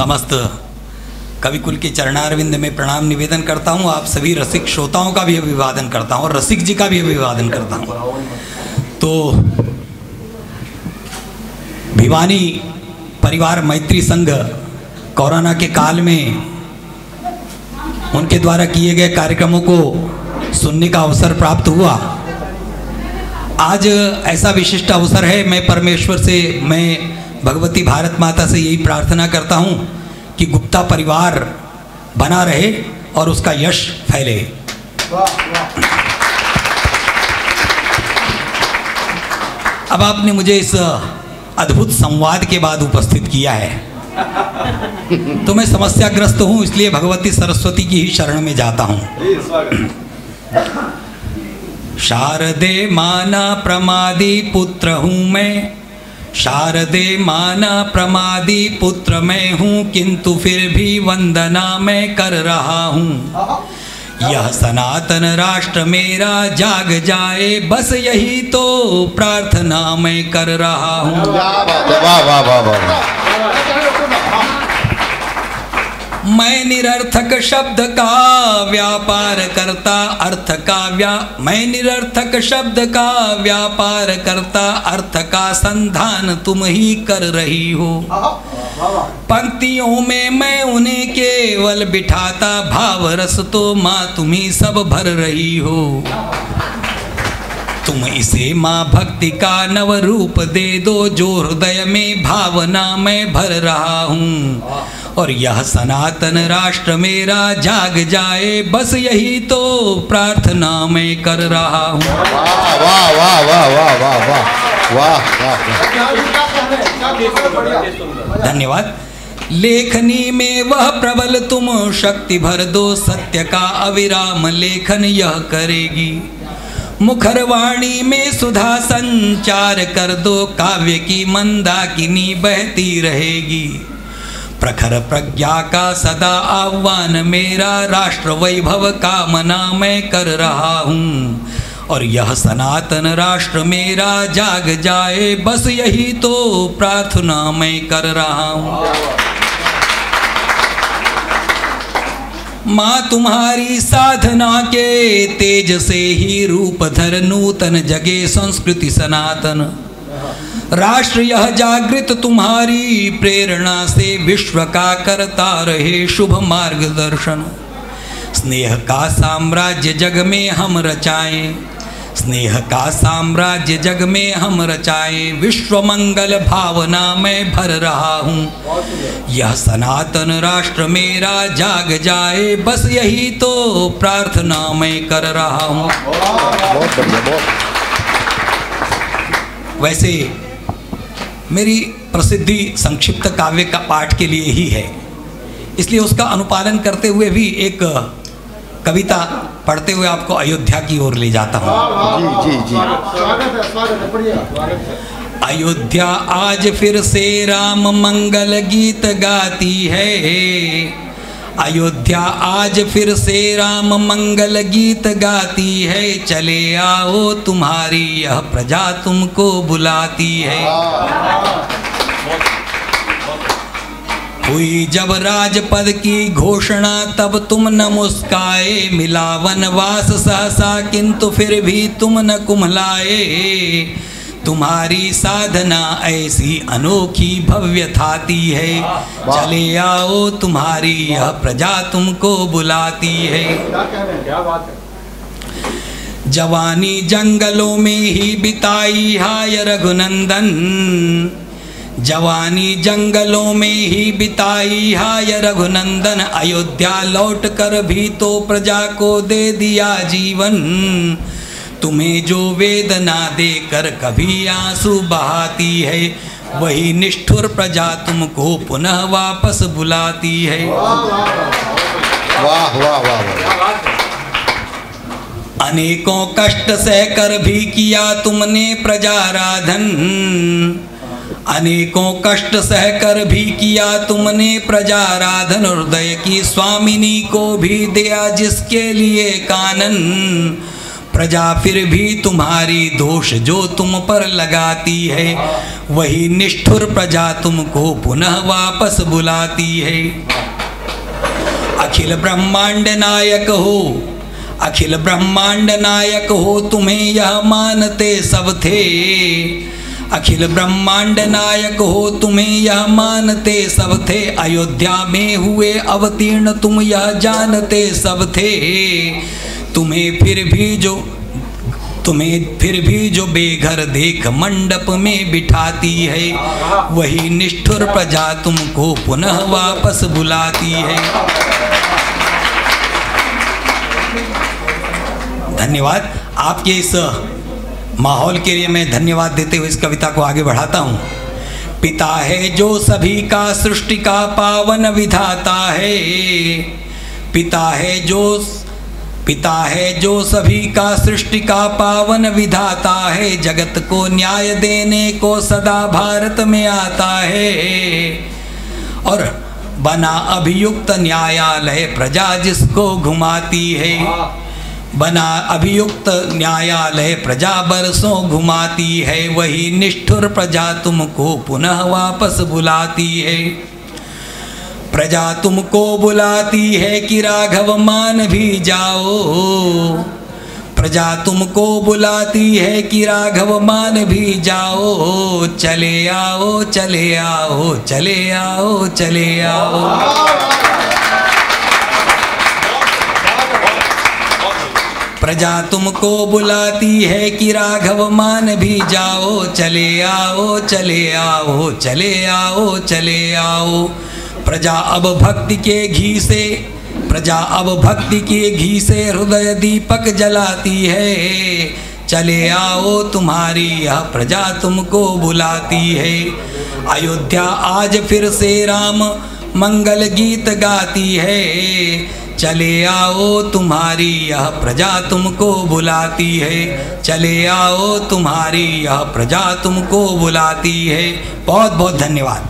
समस्त कविकुल के चरणारविंद में प्रणाम निवेदन करता हूँ। आप सभी रसिक श्रोताओं का भी अभिवादन करता हूँ और रसिक जी का भी अभिवादन करता हूँ। तो भिवानी परिवार मैत्री संघ कोरोना के काल में उनके द्वारा किए गए कार्यक्रमों को सुनने का अवसर प्राप्त हुआ। आज ऐसा विशिष्ट अवसर है, मैं परमेश्वर से, मैं भगवती भारत माता से यही प्रार्थना करता हूँ कि गुप्ता परिवार बना रहे और उसका यश फैले। अब आपने मुझे इस अद्भुत संवाद के बाद उपस्थित किया है तो मैं समस्याग्रस्त हूँ, इसलिए भगवती सरस्वती की ही शरण में जाता हूँ। शारदे माना प्रमादी पुत्र हूँ मैं, शारदे माना प्रमादी पुत्र मैं हूँ, किंतु फिर भी वंदना मैं कर रहा हूँ। यह सनातन राष्ट्र मेरा जाग जाए, बस यही तो प्रार्थना मैं कर रहा हूँ। मैं निरर्थक शब्द का व्यापार करता, अर्थ का मैं निरर्थक शब्द का व्यापार करता, अर्थ का संधान तुम ही कर रही हो। पंक्तियों में मैं उन्हें केवल बिठाता, भाव रस तो माँ तुम ही सब भर रही हो। तुम इसे माँ भक्ति का नव रूप दे दो, जो हृदय में भावना मैं भर रहा हूँ। और यह सनातन राष्ट्र मेरा जाग जाए, बस यही तो प्रार्थना मैं कर रहा हूँ। वाह वाह वाह वाह वाह वाह वाह वाह। धन्यवाद। लेखनी में वह प्रबल तुम शक्ति भर दो, सत्य का अविराम लेखन यह करेगी। मुखरवाणी में सुधा संचार कर दो, काव्य की मंदाकिनी बहती रहेगी। प्रखर प्रज्ञा का सदा आह्वान मेरा, राष्ट्र वैभव कामना मैं कर रहा हूँ। और यह सनातन राष्ट्र मेरा जाग जाए, बस यही तो प्रार्थना मैं कर रहा हूँ। माँ तुम्हारी साधना के तेज से ही रूप धर नूतन जगे संस्कृति सनातन। राष्ट्र यह जागृत तुम्हारी प्रेरणा से, विश्व का करता रहे शुभ मार्गदर्शन। स्नेह का साम्राज्य जग में हम रचाएं, स्नेह का साम्राज्य जग में हम रचाएं, विश्व मंगल भावना मैं भर रहा हूँ। यह सनातन राष्ट्र मेरा जाग जाए, बस यही तो प्रार्थना मैं कर रहा हूँ। वैसे मेरी प्रसिद्धि संक्षिप्त काव्य का पाठ के लिए ही है, इसलिए उसका अनुपालन करते हुए भी एक कविता पढ़ते हुए आपको अयोध्या की ओर ले जाता हूँ। जी जी जी। अयोध्या आज फिर से राम मंगल गीत गाती है, अयोध्या आज फिर से राम मंगल गीत गाती है। चले आओ तुम्हारी यह प्रजा तुमको बुलाती है। हुई जब राजपद की घोषणा तब तुम न मुस्काए, मिला वनवास सहसा किंतु फिर भी तुम न कुम्हलाए। तुम्हारी साधना ऐसी अनोखी भव्य थाती है, चले आओ तुम्हारी यह प्रजा तुमको बुलाती है। जवानी जंगलों में ही बिताई हाय रघुनंदन, जवानी जंगलों में ही बिताई हाय रघुनंदन। अयोध्या लौट कर भी तो प्रजा को दे दिया जीवन, तुम्हें जो वेदना देकर कभी आंसू बहाती है, वही निष्ठुर प्रजा तुमको पुनः वापस बुलाती है। वाह वाह वाह। अनेकों कष्ट सहकर भी किया तुमने प्रजाराधन, अनेकों कष्ट सहकर भी किया तुमने प्रजाराधन। हृदय की स्वामिनी को भी दिया जिसके लिए कानन, प्रजा फिर भी तुम्हारी दोष जो तुम पर लगाती है, वही निष्ठुर प्रजा तुमको पुनः वापस बुलाती है। अखिल ब्रह्मांड नायक हो, अखिल ब्रह्मांड नायक हो, तुम्हें यह मानते सब थे। अखिल ब्रह्मांड नायक हो, तुम्हें यह मानते सब थे। अयोध्या में हुए अवतीर्ण तुम यह जानते सब थे। तुम्हें फिर भी जो बेघर देख मंडप में बिठाती है, वही निष्ठुर प्रजा तुमको पुनः वापस बुलाती है। धन्यवाद। आपके इस माहौल के लिए मैं धन्यवाद देते हुए इस कविता को आगे बढ़ाता हूँ। पिता है जो सभी का सृष्टि का पावन विधाता है, पिता है जो सभी का सृष्टि का पावन विधाता है। जगत को न्याय देने को सदा भारत में आता है, और बना अभियुक्त न्यायालय प्रजा जिसको घुमाती है। बना अभियुक्त न्यायालय प्रजा बरसों घुमाती है, वही निष्ठुर प्रजा तुमको पुनः वापस बुलाती है। प्रजा तुमको बुलाती है कि राघव मान भी जाओ, प्रजा तुमको बुलाती है कि राघव मान भी जाओ। चले आओ चले आओ चले आओ चले आओ। प्रजा तुमको बुलाती है कि राघव मान भी जाओ। चले आओ चले आओ चले आओ चले आओ। प्रजा अब भक्ति के घी से, प्रजा अब भक्ति के घी से हृदय दीपक जलाती है। चले आओ तुम्हारी यह प्रजा तुमको बुलाती है। अयोध्या आज फिर से राम मंगल गीत गाती है। चले आओ तुम्हारी यह प्रजा तुमको बुलाती है। चले आओ तुम्हारी यह प्रजा तुमको बुलाती है। बहुत बहुत धन्यवाद।